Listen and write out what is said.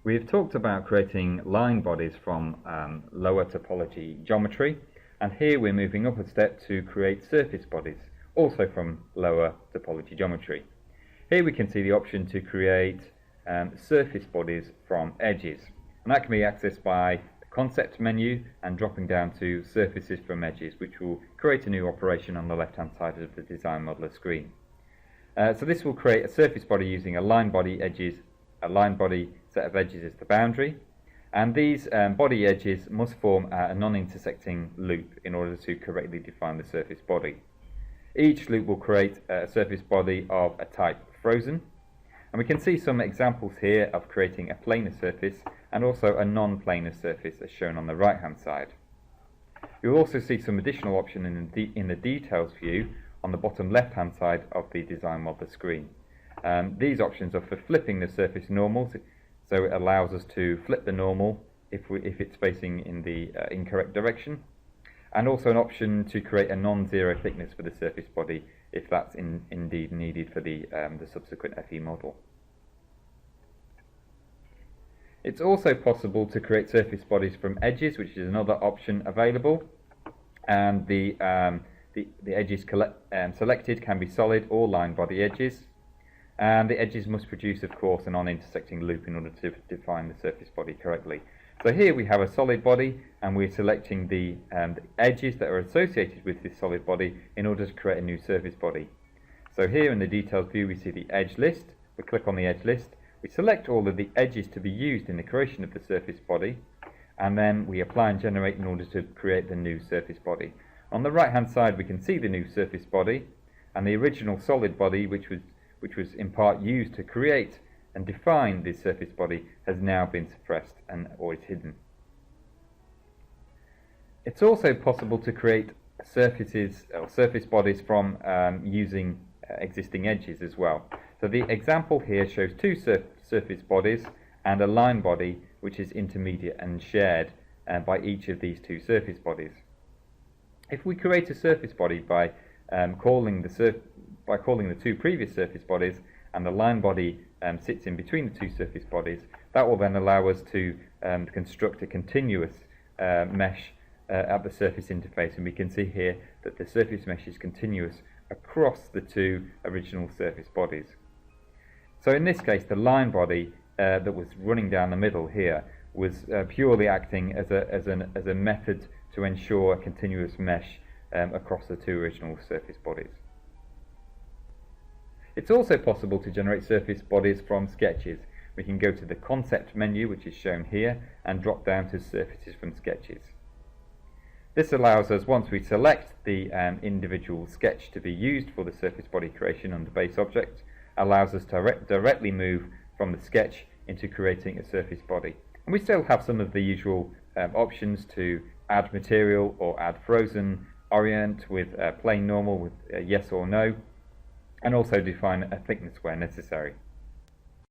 We've talked about creating line bodies from lower topology geometry, and here we're moving up a step to create surface bodies, also from lower topology geometry. Here we can see the option to create surface bodies from edges, and that can be accessed by the concept menu and dropping down to surfaces from edges, which will create a new operation on the left hand side of the design modeler screen. So this will create a surface body using a line body set of edges as the boundary, and these body edges must form a non-intersecting loop in order to correctly define the surface body. Each loop will create a surface body of a type frozen, and we can see some examples here of creating a planar surface and also a non-planar surface as shown on the right hand side. You'll also see some additional options in the details view on the bottom left hand side of the design modeler screen. These options are for flipping the surface normal, so it allows us to flip the normal if it's facing in the incorrect direction, and also an option to create a non-zero thickness for the surface body if that's indeed needed for the subsequent FE model. It's also possible to create surface bodies from edges, which is another option available, and the edges selected can be solid or line body edges, and the edges must produce, of course, a non-intersecting loop in order to define the surface body correctly. So here we have a solid body, and we're selecting the edges that are associated with this solid body in order to create a new surface body. So here in the details view we see the edge list. We click on the edge list, we select all of the edges to be used in the creation of the surface body, and then we apply and generate in order to create the new surface body. On the right hand side we can see the new surface body, and the original solid body which was in part used to create and define this surface body has now been suppressed or is hidden. It's also possible to create surfaces or surface bodies from using existing edges as well. So the example here shows two surface bodies and a line body which is intermediate and shared by each of these two surface bodies. If we create a surface body by calling the two previous surface bodies, and the line body sits in between the two surface bodies, that will then allow us to construct a continuous mesh at the surface interface, and we can see here that the surface mesh is continuous across the two original surface bodies. So in this case, the line body that was running down the middle here was purely acting as a method to ensure a continuous mesh across the two original surface bodies. It's also possible to generate surface bodies from sketches. We can go to the concept menu, which is shown here, and drop down to surfaces from sketches. This allows us, once we select the individual sketch to be used for the surface body creation under base object, allows us to directly move from the sketch into creating a surface body. And we still have some of the usual options to add material or add frozen, orient with plain normal with yes or no, and also define a thickness where necessary.